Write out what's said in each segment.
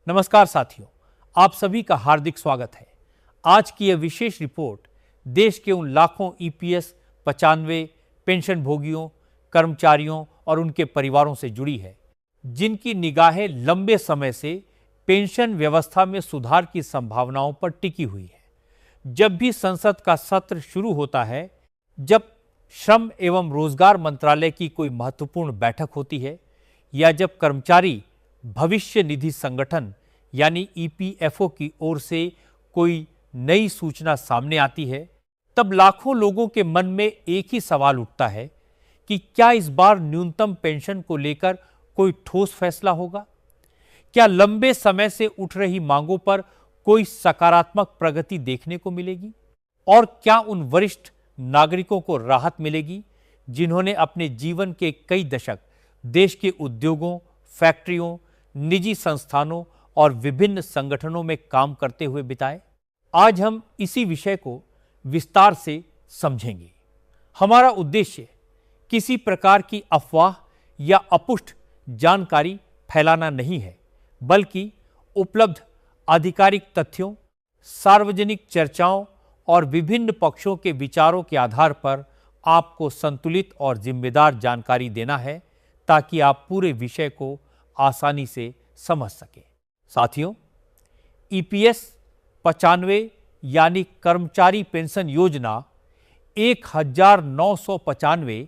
नमस्कार साथियों, आप सभी का हार्दिक स्वागत है। आज की यह विशेष रिपोर्ट देश के उन लाखों ईपीएस 95 पेंशन भोगियों, कर्मचारियों और उनके परिवारों से जुड़ी है, जिनकी निगाहें लंबे समय से पेंशन व्यवस्था में सुधार की संभावनाओं पर टिकी हुई है। जब भी संसद का सत्र शुरू होता है, जब श्रम एवं रोजगार मंत्रालय की कोई महत्वपूर्ण बैठक होती है या जब कर्मचारी भविष्य निधि संगठन यानी ईपीएफओ की ओर से कोई नई सूचना सामने आती है, तब लाखों लोगों के मन में एक ही सवाल उठता है कि क्या इस बार न्यूनतम पेंशन को लेकर कोई ठोस फैसला होगा? क्या लंबे समय से उठ रही मांगों पर कोई सकारात्मक प्रगति देखने को मिलेगी? और क्या उन वरिष्ठ नागरिकों को राहत मिलेगी जिन्होंने अपने जीवन के कई दशक देश के उद्योगों, फैक्ट्रियों, निजी संस्थानों और विभिन्न संगठनों में काम करते हुए बिताए? आज हम इसी विषय को विस्तार से समझेंगे। हमारा उद्देश्य किसी प्रकार की अफवाह या अपुष्ट जानकारी फैलाना नहीं है, बल्कि उपलब्ध आधिकारिक तथ्यों, सार्वजनिक चर्चाओं और विभिन्न पक्षों के विचारों के आधार पर आपको संतुलित और जिम्मेदार जानकारी देना है, ताकि आप पूरे विषय को आसानी से समझ सकें। साथियों, ईपीएस 95 यानी कर्मचारी पेंशन योजना 1995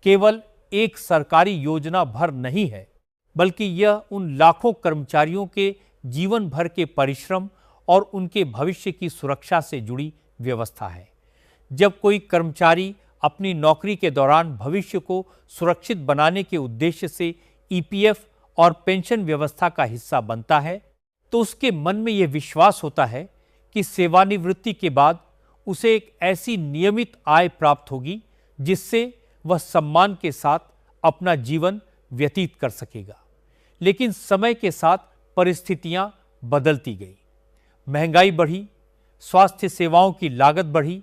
केवल एक सरकारी योजना भर नहीं है, बल्कि यह उन लाखों कर्मचारियों के जीवन भर के परिश्रम और उनके भविष्य की सुरक्षा से जुड़ी व्यवस्था है। जब कोई कर्मचारी अपनी नौकरी के दौरान भविष्य को सुरक्षित बनाने के उद्देश्य से ईपीएफ और पेंशन व्यवस्था का हिस्सा बनता है, तो उसके मन में यह विश्वास होता है कि सेवानिवृत्ति के बाद उसे एक ऐसी नियमित आय प्राप्त होगी जिससे वह सम्मान के साथ अपना जीवन व्यतीत कर सकेगा। लेकिन समय के साथ परिस्थितियां बदलती गई। महंगाई बढ़ी, स्वास्थ्य सेवाओं की लागत बढ़ी,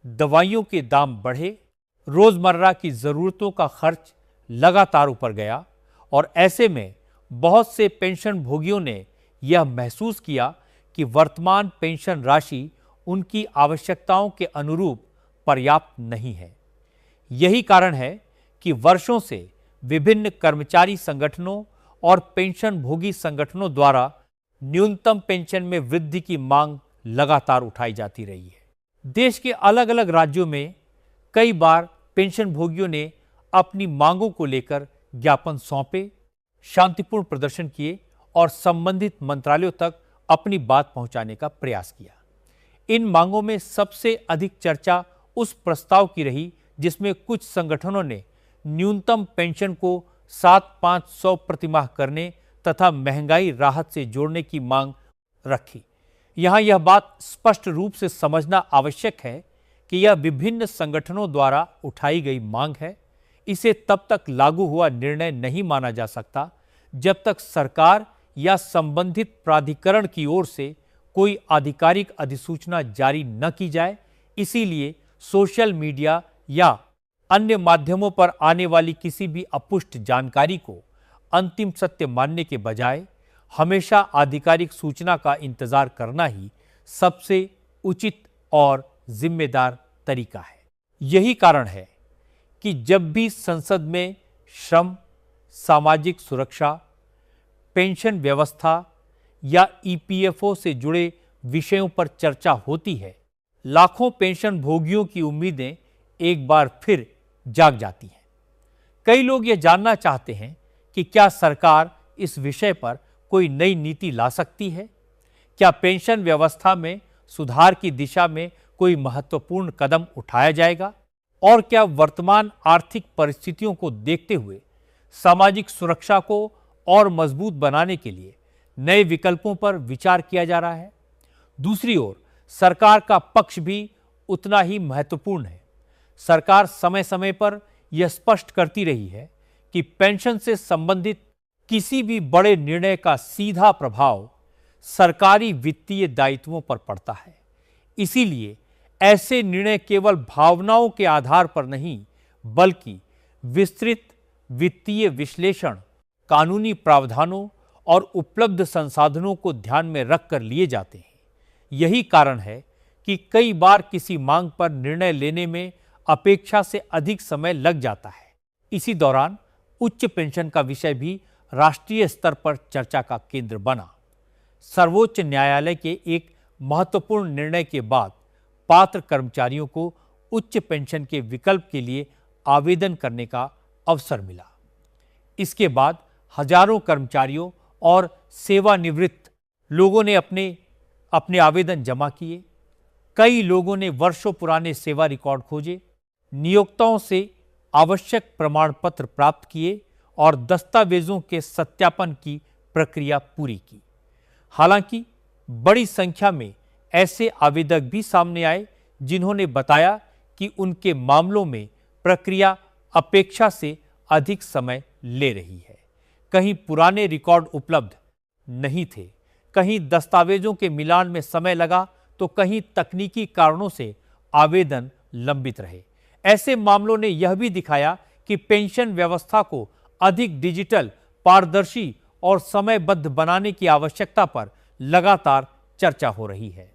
दवाइयों के दाम बढ़े, रोजमर्रा की जरूरतों का खर्च लगातार ऊपर गया और ऐसे में बहुत से पेंशन भोगियों ने यह महसूस किया कि वर्तमान पेंशन राशि उनकी आवश्यकताओं के अनुरूप पर्याप्त नहीं है। यही कारण है कि वर्षों से विभिन्न कर्मचारी संगठनों और पेंशन भोगी संगठनों द्वारा न्यूनतम पेंशन में वृद्धि की मांग लगातार उठाई जाती रही है। देश के अलग अलग राज्यों में कई बार पेंशन भोगियों ने अपनी मांगों को लेकर ज्ञापन सौंपे, शांतिपूर्ण प्रदर्शन किए और संबंधित मंत्रालयों तक अपनी बात पहुंचाने का प्रयास किया। इन मांगों में सबसे अधिक चर्चा उस प्रस्ताव की रही जिसमें कुछ संगठनों ने न्यूनतम पेंशन को 7,500 प्रतिमाह करने तथा महंगाई राहत से जोड़ने की मांग रखी। यहां यह बात स्पष्ट रूप से समझना आवश्यक है कि यह विभिन्न संगठनों द्वारा उठाई गई मांग है। इसे तब तक लागू हुआ निर्णय नहीं माना जा सकता जब तक सरकार या संबंधित प्राधिकरण की ओर से कोई आधिकारिक अधिसूचना जारी न की जाए। इसीलिए सोशल मीडिया या अन्य माध्यमों पर आने वाली किसी भी अपुष्ट जानकारी को अंतिम सत्य मानने के बजाय हमेशा आधिकारिक सूचना का इंतजार करना ही सबसे उचित और जिम्मेदार तरीका है। यही कारण है कि जब भी संसद में श्रम, सामाजिक सुरक्षा, पेंशन व्यवस्था या ईपीएफओ से जुड़े विषयों पर चर्चा होती है, लाखों पेंशन भोगियों की उम्मीदें एक बार फिर जाग जाती हैं। कई लोग ये जानना चाहते हैं कि क्या सरकार इस विषय पर कोई नई नीति ला सकती है? क्या पेंशन व्यवस्था में सुधार की दिशा में कोई महत्वपूर्ण कदम उठाया जाएगा? और क्या वर्तमान आर्थिक परिस्थितियों को देखते हुए सामाजिक सुरक्षा को और मजबूत बनाने के लिए नए विकल्पों पर विचार किया जा रहा है? दूसरी ओर सरकार का पक्ष भी उतना ही महत्वपूर्ण है। सरकार समय समय पर यह स्पष्ट करती रही है कि पेंशन से संबंधित किसी भी बड़े निर्णय का सीधा प्रभाव सरकारी वित्तीय दायित्वों पर पड़ता है। इसीलिए ऐसे निर्णय केवल भावनाओं के आधार पर नहीं, बल्कि विस्तृत वित्तीय विश्लेषण, कानूनी प्रावधानों और उपलब्ध संसाधनों को ध्यान में रखकर लिए जाते हैं। यही कारण है कि कई बार किसी मांग पर निर्णय लेने में अपेक्षा से अधिक समय लग जाता है। इसी दौरान उच्च पेंशन का विषय भी राष्ट्रीय स्तर पर चर्चा का केंद्र बना। सर्वोच्च न्यायालय के एक महत्वपूर्ण निर्णय के बाद पात्र कर्मचारियों को उच्च पेंशन के विकल्प के लिए आवेदन करने का अवसर मिला। इसके बाद हजारों कर्मचारियों और सेवानिवृत्त लोगों ने अपने आवेदन जमा किए। कई लोगों ने वर्षों पुराने सेवा रिकॉर्ड खोजे, नियोक्ताओं से आवश्यक प्रमाण पत्र प्राप्त किए और दस्तावेजों के सत्यापन की प्रक्रिया पूरी की। हालांकि बड़ी संख्या में ऐसे आवेदक भी सामने आए जिन्होंने बताया कि उनके मामलों में प्रक्रिया अपेक्षा से अधिक समय ले रही है। कहीं पुराने रिकॉर्ड उपलब्ध नहीं थे, कहीं दस्तावेजों के मिलान में समय लगा, तो कहीं तकनीकी कारणों से आवेदन लंबित रहे। ऐसे मामलों ने यह भी दिखाया कि पेंशन व्यवस्था को अधिक डिजिटल, पारदर्शी और समयबद्ध बनाने की आवश्यकता पर लगातार चर्चा हो रही है।